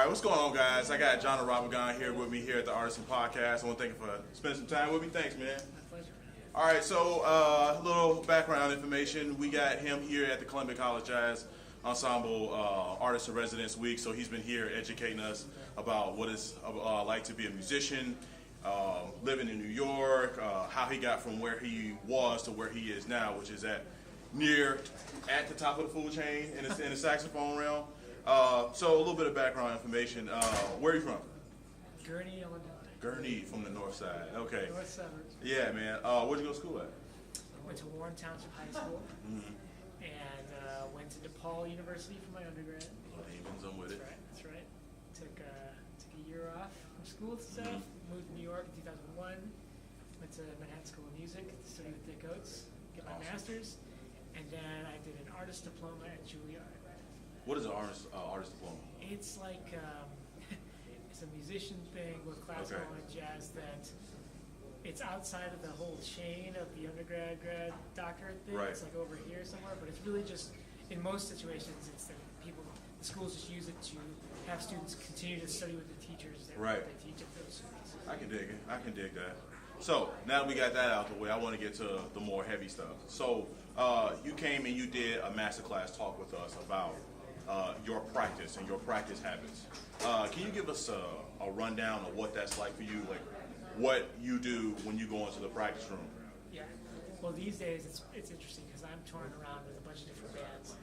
right, what's going on, guys? I got Jon Irabagon here with me here at the Rtisan podcast. I want to thank you for spending some time with me. Thanks, man. My pleasure. All right, so a little background information. We got him here at the Columbia College Jazz Ensemble Artist in Residence Week, so he's been here educating us about what it's like to be a musician, living in New York, how he got from where he was to where he is now, which is at the top of the food chain in the saxophone realm. So a little bit of background information. Where are you from? Gurnee, Illinois. Gurnee, from the north side. Okay. North suburbs. Yeah, man. Where'd you go to school at? I went to Warren Township High School and went to DePaul University for my undergrad. I'm with it. That's right. Took a year off from school and stuff. Moved to New York in 2001. Went to Manhattan School of Music to study with Dick Oates, get my master's, and then I did an artist diploma at Juilliard. What is an artist diploma? It's like it's a musician thing with classical and jazz that it's outside of the whole chain of the undergrad, grad, doctorate thing. Right. It's like over here somewhere, but it's really just, in most situations, it's that the schools just use it to have students continue to study with the teachers that they teach at those schools. I can dig it. I can dig that. So now that we got that out of the way, I want to get to the more heavy stuff. So you came and you did a masterclass talk with us about your practice and your practice habits. Can you give us a rundown of what that's like for you, like what you do when you go into the practice room? Yeah. Well, these days it's interesting because I'm touring around with a bunch of different bands.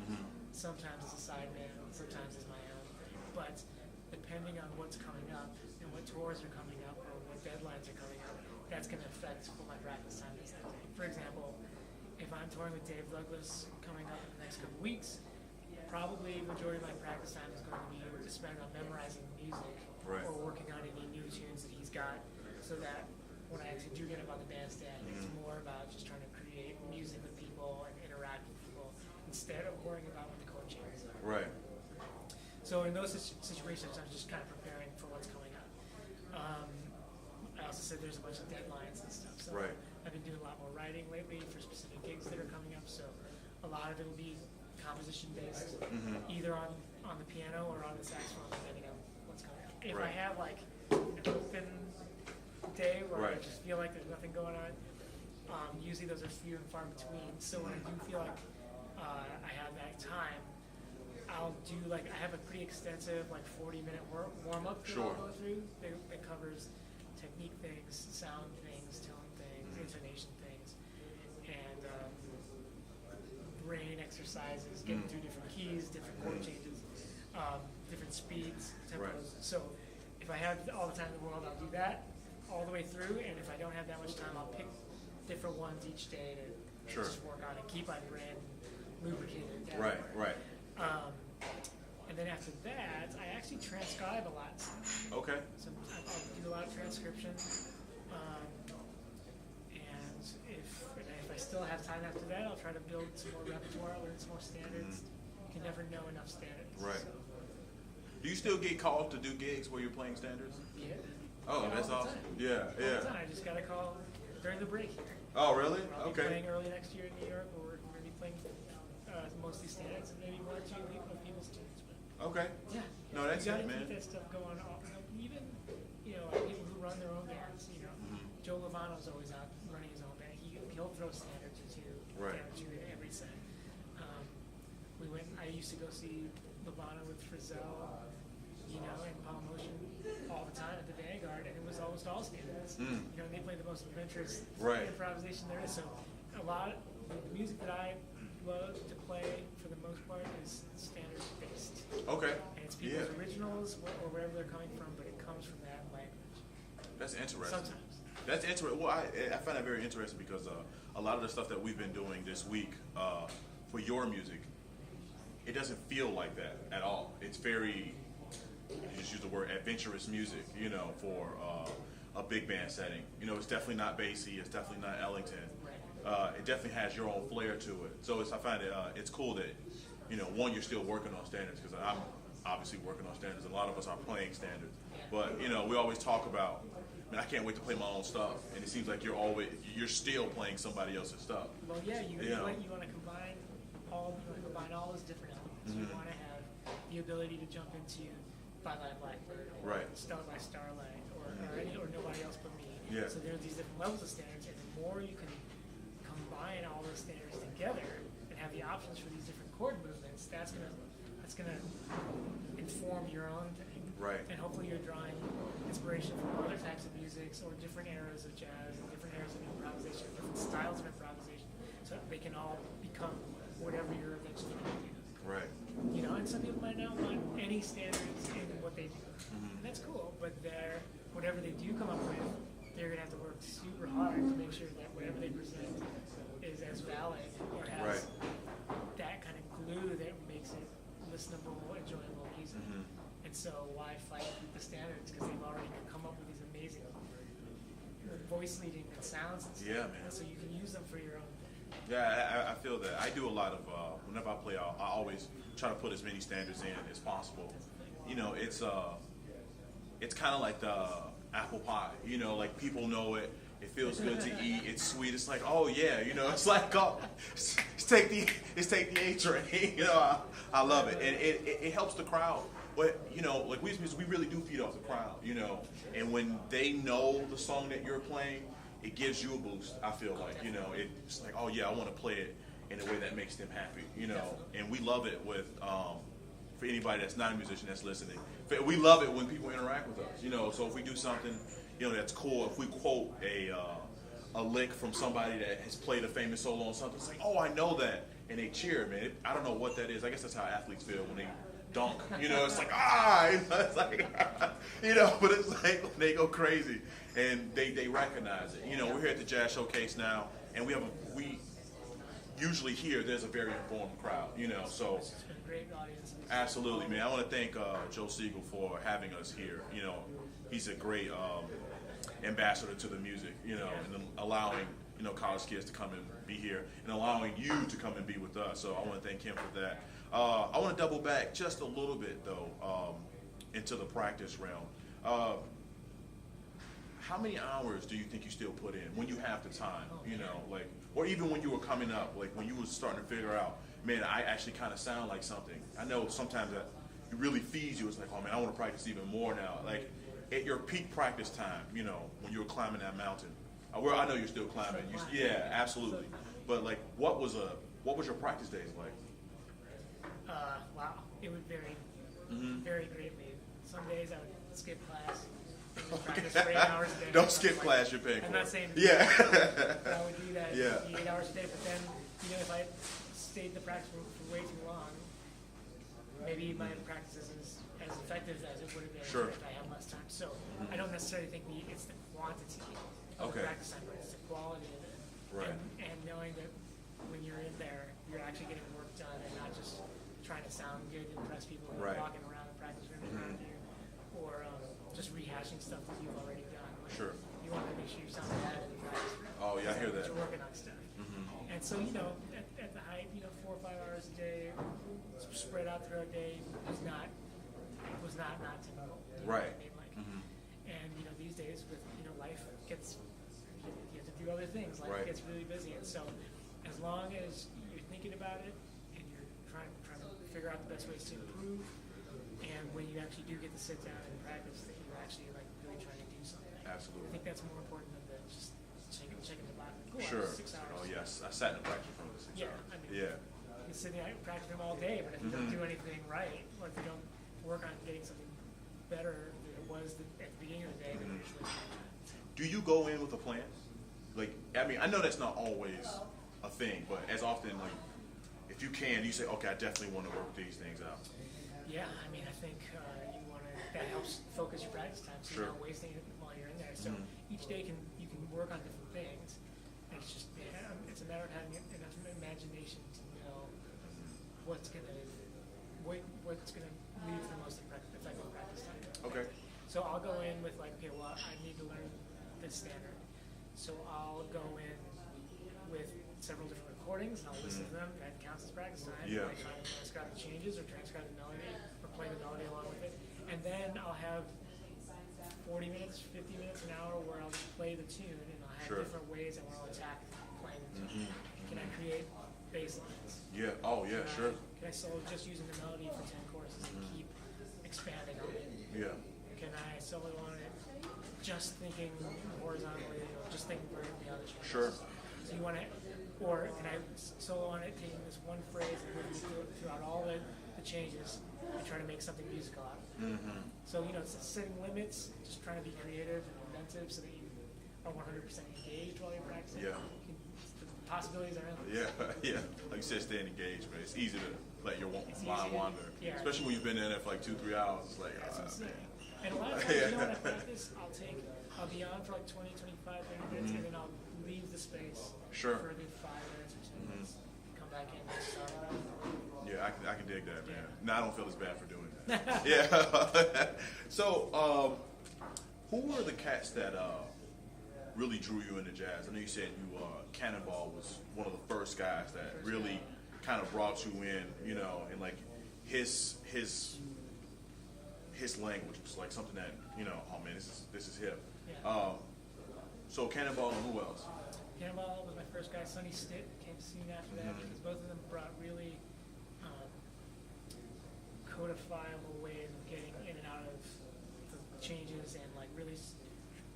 Sometimes as a side band, sometimes as my own thing. But depending on what's coming up and what tours are coming up or what deadlines are coming up, that's going to affect what my practice time is that day. For example, if I'm touring with Dave Douglas coming up in the next couple weeks, probably the majority of my practice time is going to be spent on memorizing music or working on any new tunes that he's got, so that when I actually do get up on the bandstand, it's more about just trying to create music with people and interact with people instead of worrying about what the chord changes are. Right. So in those situations, I'm just kind of preparing for what's coming up. I also said there's a bunch of deadlines and stuff, so I've been doing a lot more writing lately for specific gigs that are coming up, so a lot of it will be composition based, either on the piano or on the saxophone, depending on what's coming up. If I have like an open day where I just feel like there's nothing going on, usually those are few and far between. So when I do feel like I have that time, I'll do I have a pretty extensive 40-minute warm up that I'll go through that covers technique things, sound things, tone things, intonation things, and brain exercises, getting through different keys, different chord changes, different speeds, tempos. So if I have all the time in the world, I'll do that all the way through, and if I don't have that much time, I'll pick different ones each day to just work on and keep my brain lubricated. Right. And then after that, I actually transcribe a lot. Okay. So I'll do a lot of transcription. And if I still have time after that, I'll try to build some more repertoire, learn some more standards. You can never know enough standards. Right. So. Do you still get called to do gigs where you're playing standards? Yeah. Oh, that's awesome. Yeah. All the time. I just got a call during the break here. Oh, really? I'll be playing early next year in New York, where we're going to be playing mostly standards and maybe one or two of people's tunes. Okay. Yeah. No, that's it, man. man. Keep that stuff going on. Even, people who run their own bands, Joe Lovano's always out running his own band. He'll throw standards or two every set. I used to go see Lovano with Frizzell, and Paul Motion all the time at the Vanguard, and it was almost all standards. They play the most adventurous improvisation there is. So a lot of the music that I love to play for the most part is standard based. Okay. And it's people's originals or wherever they're coming from, but it comes from that language. That's interesting. Sometimes. That's interesting. Well, I find that very interesting because a lot of the stuff that we've been doing this week for your music, it doesn't feel like that at all. It's very, you just use the word adventurous music, for a big band setting. It's definitely not bassy. It's definitely not Ellington. It definitely has your own flair to it. So I find it's cool that, one, you're still working on standards, because I'm obviously working on standards. A lot of us are playing standards. But, we always talk about, I can't wait to play my own stuff. And it seems like you're still playing somebody else's stuff. Well, yeah, you want to combine all those different elements. You want to have the ability to jump into Bye Bye Blackbird, or Right. Stella by Starlight, or Nobody Else But Me. Yeah. So there are these different levels of standards, and the more you can combine all those standards together and have the options for these different chord movements, that's gonna inform your own thing. Right. And hopefully you're drawing inspiration from other types of musics or different eras of jazz and different eras of improvisation, different styles of improvisation, so that they can all become whatever you're eventually going to do. Right. You know, and some people might not want any standards in what they do. And that's cool, but whatever they do come up with, they're going to have to work super hard to make sure that whatever they present is as valid or has that kind of glue that makes it listenable, enjoyable music. And so why fight with the standards? Because they've already come up with these amazing voice leading and sounds and stuff. Yeah, man. So you can use them for your own thing. Yeah, I feel that. I do a lot of, whenever I play, I always try to put as many standards in as possible. You know, it's kind of like the apple pie. You know, like people know it. It feels good to eat. It's sweet. It's like, oh yeah, you know, it's like, oh, it's take the A train. You know, I love it, and it helps the crowd. But you know, like we really do feed off the crowd. You know, and when they know the song that you're playing, it gives you a boost. I feel like, you know, it's like, oh yeah, I want to play it in a way that makes them happy. You know, and we love it with for anybody that's not a musician that's listening. We love it when people interact with us. You know, so if we do something, you know, that's cool. If we quote a lick from somebody that has played a famous solo on something, it's like, oh, I know that, and they cheer, man. I don't know what that is. I guess that's how athletes feel when they dunk. You know, it's like, it's like, you know, but it's like they go crazy and they recognize it. You know, we're here at the Jazz Showcase now, and we usually here there's a very informed crowd. You know, so. It's been a great audience. Absolutely, man. I want to thank Joe Siegel for having us here. You know, he's a great ambassador to the music, you know, and allowing, you know, college kids to come and be here and allowing you to come and be with us. So I want to thank him for that. I want to double back just a little bit, though, into the practice realm. How many hours do you think you still put in when you have the time, you know, like, or even when you were coming up, like when you were starting to figure out, man, I actually kind of sound like something. I know sometimes that it really feeds you. It's like, oh man, I want to practice even more now. Like at your peak practice time, you know, when you were climbing that mountain. Well, I know you're still climbing. Yeah, absolutely. But like, what was your practice days like? Wow, it would vary very greatly. Some days I would skip class. Practice for 8 hours a day. Don't skip class, you're paying for it. I'm not saying yeah. I would do that 8 hours a day, but then, you know, if I stayed in the practice room for way too long, maybe my practice isn't as effective as it would have been if I had less time. So I don't necessarily think it's the quantity of the practice time, but it's the quality of it. Right. And knowing that when you're in there, you're actually getting work done and not just trying to sound good and impress people who are walking around the practice room around you, or just rehashing stuff that you've already done. Sure. You want to make sure you sound bad in the practice room. Oh yeah, I hear that. You're working on stuff. And so, you know, at the height, you know, 4 or 5 hours a day, spread out throughout the day was not typical. Right. I mean, like, and you know, these days with, you know, life gets, you have to do other things. Life gets really busy, and so as long as you're thinking about it and you're trying to figure out the best ways to improve, and when you actually do get to sit down and practice, that you're actually like really trying to do something. Absolutely. I think that's more important than just checking the box. Cool, Sure. 6 hours. Oh yes, I sat in the practice room for 6 hours. I mean, Yeah. you sit there and practice them all day, but if you don't do anything right, or if you don't work on getting something better than it was at the beginning of the day, then you're usually Do you go in with a plan? Like, I mean, I know that's not always a thing, but as often, like, if you can, you say, okay, I definitely want to work these things out. Yeah, I mean, I think you want to. That helps focus your practice time, so you're not wasting it while you're in there. So each day you can work on different things. And it's just it's a matter of having enough imagination to know what's gonna lead to the most effective practice time. Okay. So I'll go in with like, okay, well, I need to learn this standard. So I'll go in with several different recordings and I'll listen to them. That counts as practice time. Yeah. I try to transcribe the changes or transcribe the melody or play the melody along with it. And then I'll have 40 minutes, 50 minutes, an hour where I'll just play the tune and I'll have different ways I want to attack playing the tune. Can I create bass lines? Yeah. Oh yeah. Sure. Can I solo just using the melody for 10 courses and keep expanding on it. Yeah. Can I solo on it just thinking horizontally or just thinking vertically on the strings? Sure. So you want to, or can I solo on it taking this one phrase and moving throughout all the changes and try to make something musical out of it? Mm-hmm. So, it's setting limits, just trying to be creative and inventive so that you are 100% engaged while you're practicing. Yeah. The possibilities are endless. Yeah, yeah. Like you said, staying engaged, man. It's easy to let your mind wander. Yeah. Especially when you've been in there for like 2-3 hours. It's like, That's what I'm saying. man. And a lot of times, when I practice, I'll be on for like 20, 25, 30 minutes, and then I'll leave the space Sure. for a good 5 minutes or 10 minutes, come back in and start it up. Yeah, I can dig that, man. Yeah. Now I don't feel as bad for doing that. Yeah. So, who were the cats that really drew you into jazz? I know you said Cannonball was one of the first guys that really kind of brought you in, and like his language was like something that, oh man, this is hip. Yeah. So Cannonball and who else? Cannonball was my first guy. Sonny Stitt came to see me after that because both of them brought really codifiable ways of getting in and out of the changes and like really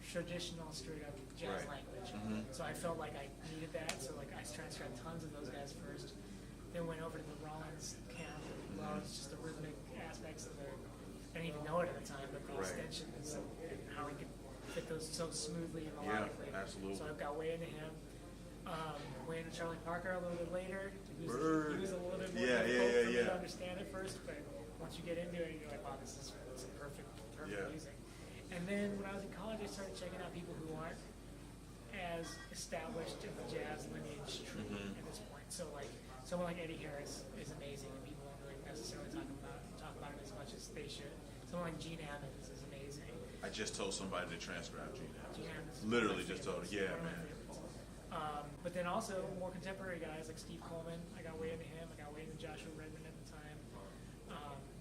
traditional straight up jazz language. So I felt like I needed that. So like I transcribed tons of those guys first. Then went over to the Rollins camp and loved just the rhythmic aspects of I didn't even know it at the time, but the extensions and how he could fit those so smoothly and melodically. Yeah, absolutely. So I got way into him. Way into Charlie Parker a little bit later. He was a little bit more difficult for me to understand at first, but once you get into it, you're like, wow, this is perfect music. And then when I was in college, I started checking out people who aren't as established in the jazz lineage tree at this point. So like someone like Eddie Harris is amazing, and people don't really necessarily talk about it as much as they should. Someone like Gene Ammons is amazing. I just told somebody to transcribe Gene Ammons. Gene Ammons. Literally just told her. Yeah, man. But then also more contemporary guys like Steve Coleman. I got way into him. I got way into Joshua Redmond at the time.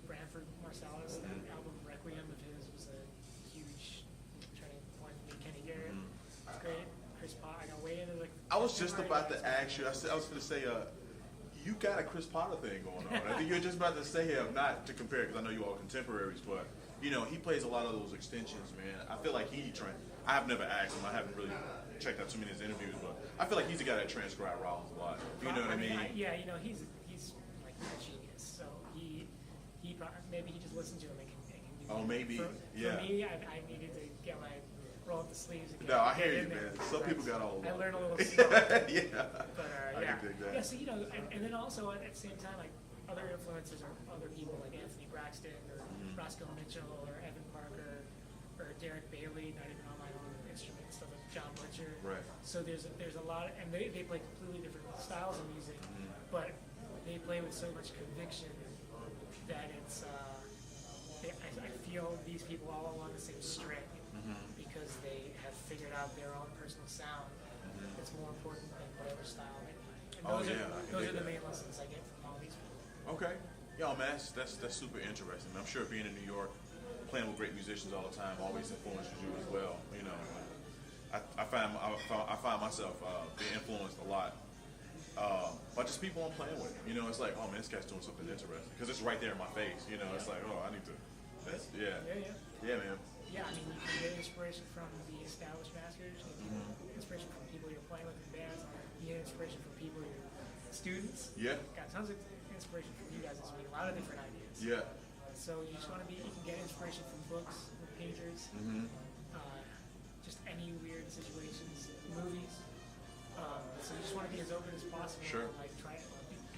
Branford Marsalis, that album Requiem of his was a huge turning point for me. Kenny Garrett was great. Chris Potter. I got way into like. I was just about to ask you. I was going to say, you got a Chris Potter thing going on. I think you were just about to say him, not to compare, because I know you all contemporaries, but he plays a lot of those extensions, man. I feel like I have never asked him. I haven't really checked out too many of his interviews, but I feel like he's the guy that transcribes Rollins a lot. You know what I mean? He's like a genius. So he maybe he just listened to him and can do Oh, maybe. For me, I needed to get my roll up the sleeves again. No, I hear you, man. Some people got all of I them. learned a little slower. Yeah. But I can dig that. Yeah, so and then also at the same time, like other influences are other people like Anthony Braxton or Roscoe Mitchell or Evan Parker or Derek Bailey, not even on my own instrument, stuff like John Butcher. Right. So there's a lot, and they play completely different styles of music, but they play with so much conviction that it's. I feel these people all along the same string because they have figured out their own personal sound. It's more important than whatever style they play. And those are the main lessons I get from all these people. Okay. Yo, man, that's super interesting. I'm sure being in New York, playing with great musicians all the time, always influences you as well. I find myself being influenced a lot by just people I'm playing with. It's like, oh man, this guy's doing something interesting because it's right there in my face. It's like, oh, I need to. Yeah, man. Yeah, I mean, you can get inspiration from the established masters. You can get inspiration from people you're playing with in bands. You get inspiration from people you're students. Yeah. Got tons of inspiration from you guys this week. A lot of different ideas. Yeah. So you just want to you can get inspiration from books, from painters, just any weird situations, movies. So you just want to be as open as possible. Sure. And, like try to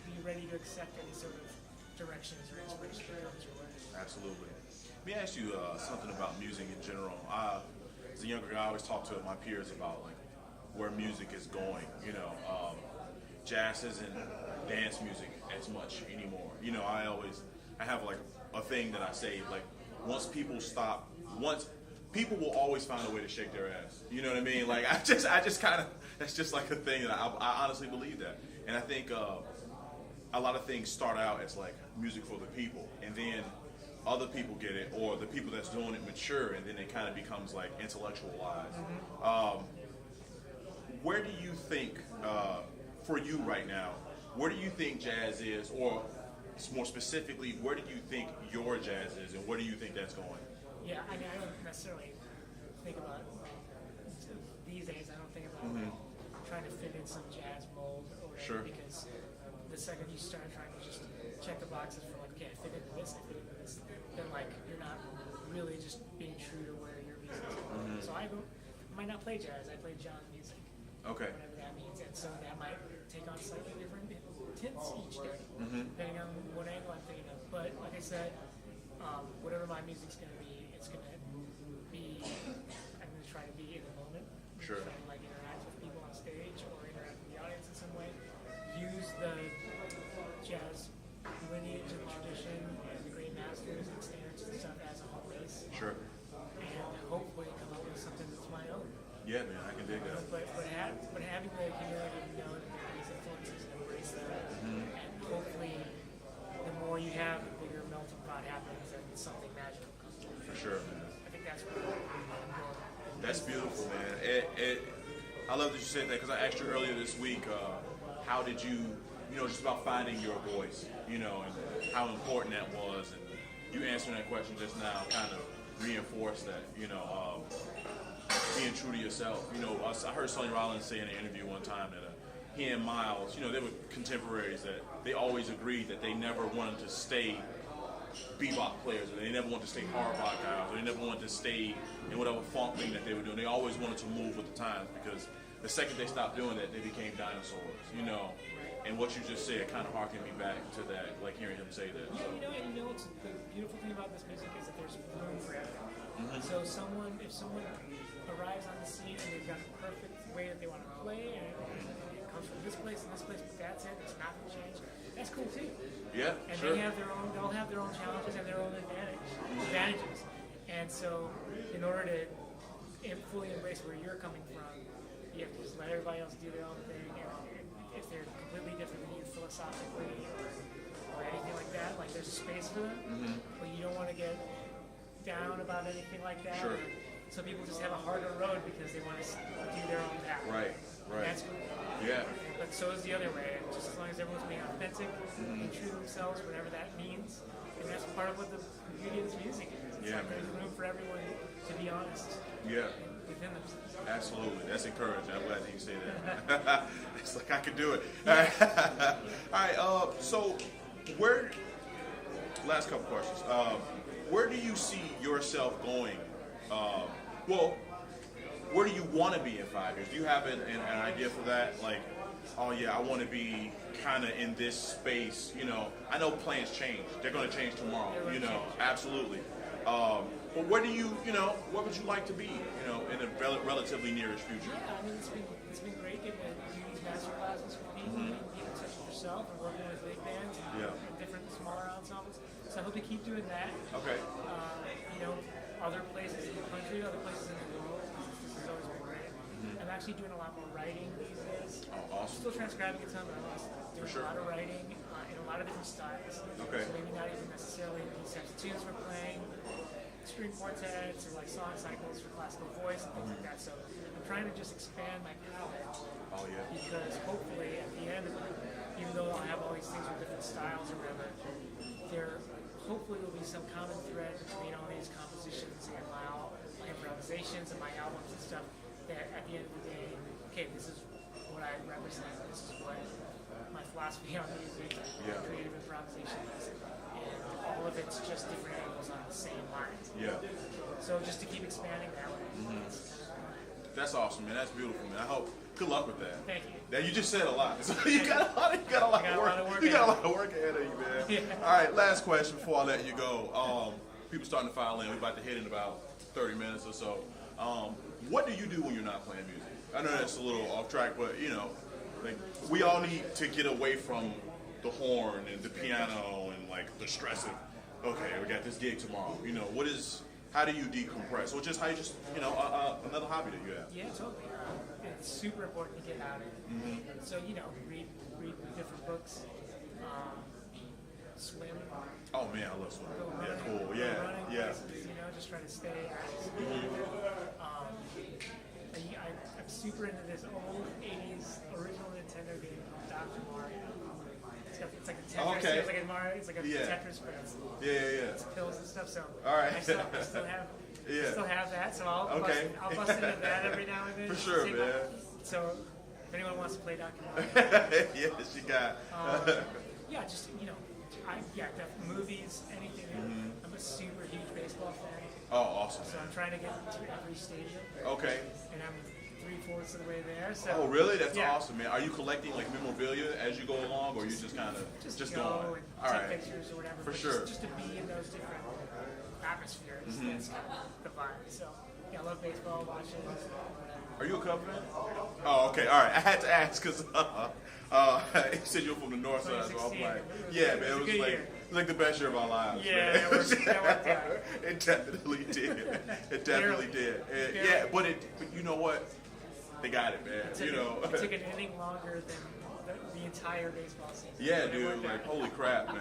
be ready to accept any sort of directions or inspiration that comes your way. Absolutely. Let me ask you something about music in general. As a younger guy, I always talk to my peers about like where music is going. Jazz isn't dance music as much anymore. I have like a thing that I say, like once people will always find a way to shake their ass. You know what I mean? Like I just kind of, that's just like a thing that I honestly believe that. And I think a lot of things start out as like music for the people, and then other people get it, or the people that's doing it mature, and then it kind of becomes like intellectualized. Where do you think, for you right now, where do you think jazz is, or more specifically, where do you think your jazz is, and where do you think that's going? Yeah, I mean, I don't necessarily think about these days. I don't think about trying to fit in some jazz mold or whatever, because the second you start trying to just check the boxes for like, okay, I fit into this, I fit into this, then like you're not really just being true to where your music is. So I might not play jazz. I play Jons music. Okay. Whatever that means, and so that might take on slightly different tints each day, depending on what angle I'm thinking of. But like I said, whatever my music's going to be, it's going to be. I'm going to try to be in the moment. Sure. Try to like interact with people on stage or interact with the audience in some way. Use the jazz lineage and tradition and the great masters and standards and stuff as a whole base. Sure. And hopefully come up with something that's my own. Yeah, man, I can dig that. But having the humility to know that there are these influences and embrace them, and hopefully the more you have, the bigger melting pot happens and something magical comes to it. For sure, man. I think that's what I'm going. That's beautiful, man. I love that you said that, because I asked you earlier this week, how did you, just about finding your voice, and how important that was, and you answering that question just now kind of reinforced that, being true to yourself. I heard Sonny Rollins say in an interview one time that he and Miles, they were contemporaries, that they always agreed that they never wanted to stay bebop players, or they never wanted to stay hard rock guys, or they never wanted to stay in whatever funk thing that they were doing. They always wanted to move with the times, because the second they stopped doing that, they became dinosaurs, And what you just said kind of harkened me back to that, like hearing him say that. Yeah, what's the beautiful thing about this music is that there's room for everything. So if someone arrives on the scene and they've got the perfect way that they want to play, and it comes from this place and this place, but that's it, it's not going to change, that's cool too. Yeah, and sure. they'll have their own challenges and their own advantages. And so in order to fully embrace where you're coming from, you have to just let everybody else do their own thing. And if they're completely different than you philosophically or anything like that, like there's a space for them, but you don't want to get down about anything like that. Sure. So people just have a harder road because they want to do their own path. Right. And that's cool. Yeah. But so is the other way. Just as long as everyone's being authentic and true to themselves, whatever that means. And that's part of what the beauty of this music is. It's like there's room for everyone to be honest. Yeah. Within themselves. Absolutely. That's encouraging. I'm glad that you say that. It's like I can do it. All right. So last couple questions. Where do you see yourself going? Where do you want to be in 5 years? Do you have an idea for that? Like, oh yeah, I want to be kind of in this space. I know plans change. They're going to change tomorrow. Absolutely. But where do you, what would you like to be, in a relatively nearest future? Yeah, I mean, it's been great getting to do these master classes for people, and being in touch with yourself, and working with big bands and different smaller ensembles. So I hope to keep doing that. Okay. Other places in the country, other places in the world. This has always been great. I'm actually doing a lot more writing these days. Oh, awesome. Still transcribing a ton, but I'm doing a lot of writing in a lot of different styles. Okay. So maybe not even necessarily these types of tunes we're playing, string quartets or like song cycles for classical voice and things like that. So I'm trying to just expand my palette. Oh yeah. Because hopefully at the end of it, even though I have all these things with different styles or whatever, hopefully there'll be some common thread between all these compositions and my improvisations and my albums and stuff, that at the end of the day, okay, this is what I represent, this is what my philosophy on music, creative improvisation is, and all of it's just different angles on the same lines. Yeah. So just to keep expanding that way. That's awesome, man. That's beautiful, man. I hope. Good luck with that. Thank you. Now you just said a lot. So you got a lot of work. You got a lot of work ahead of you, man. Yeah. All right, last question before I let you go. People starting to file in. We're about to hit in about 30 minutes or so. What do you do when you're not playing music? I know that's a little off track, but like we all need to get away from the horn and the piano and like the stress of, okay, we got this gig tomorrow. How do you decompress? Or just another hobby that you have? Yeah, totally. It's super important to get out of it. So, read different books, swim. Oh man, I love swimming. Go running, Cool. running Yeah. places, just try to stay active. I'm super into this old 80s original Nintendo game called Dr. Mario. It's like a Tetris. Okay. It's like a Mario. It's like a Yeah. Tetris, but it's pills and stuff. So All right. I still have. Yeah. Still have that, so I'll Okay. bust into that every now and then. For sure, man. So if anyone wants to play documentary, Yeah, she got. yeah, just the movies, anything. I'm a super huge baseball fan, Oh, awesome. so I'm trying to get to every stadium, Okay. and I'm 3/4 of the way there. So Oh, really? That's yeah. awesome, man. Are you collecting like memorabilia as you go along, or you just kind of Just going? go and All take right. pictures or whatever. For but sure. Just to be in those different atmospheres. That's kind of the vibe. So yeah, I love baseball, watch it. Are you a Cub fan? Oh, okay. All right. I had to ask because you said you're from the north side, so I'm 2016. like, yeah, man. It a was good like year. the best year of our lives. Yeah, man. that worked out. It definitely did. It definitely did. And, yeah, but you know what? They got it, man. It took an inning longer than the entire baseball season. Yeah, But it dude. worked Like, out. holy crap, man.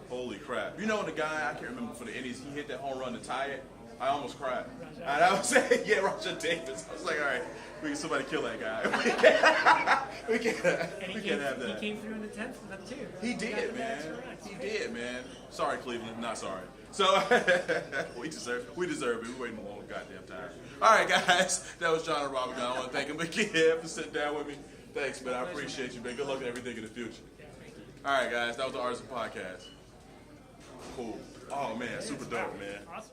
Holy crap. You know the guy, I can't remember for the Indians, he hit that home run to tie it. I almost cried. Rajai. And I was saying, yeah, Roger Davis. I was like, all right, we can somebody kill that guy. We can't have that. He came through in the 10th for them too. He got did, the man. bats correct. He did, man. Sorry, Cleveland. Not sorry. So we deserve it. We're waiting a long goddamn time. All right, guys. That was Jon Irabagon. I want to thank him again for sitting down with me. Thanks, man. I appreciate you, man. Good luck with everything in the future. Yeah, thank you. All right, guys. That was the Artisan Podcast. Cool. Oh, man. Super dope, man. Awesome.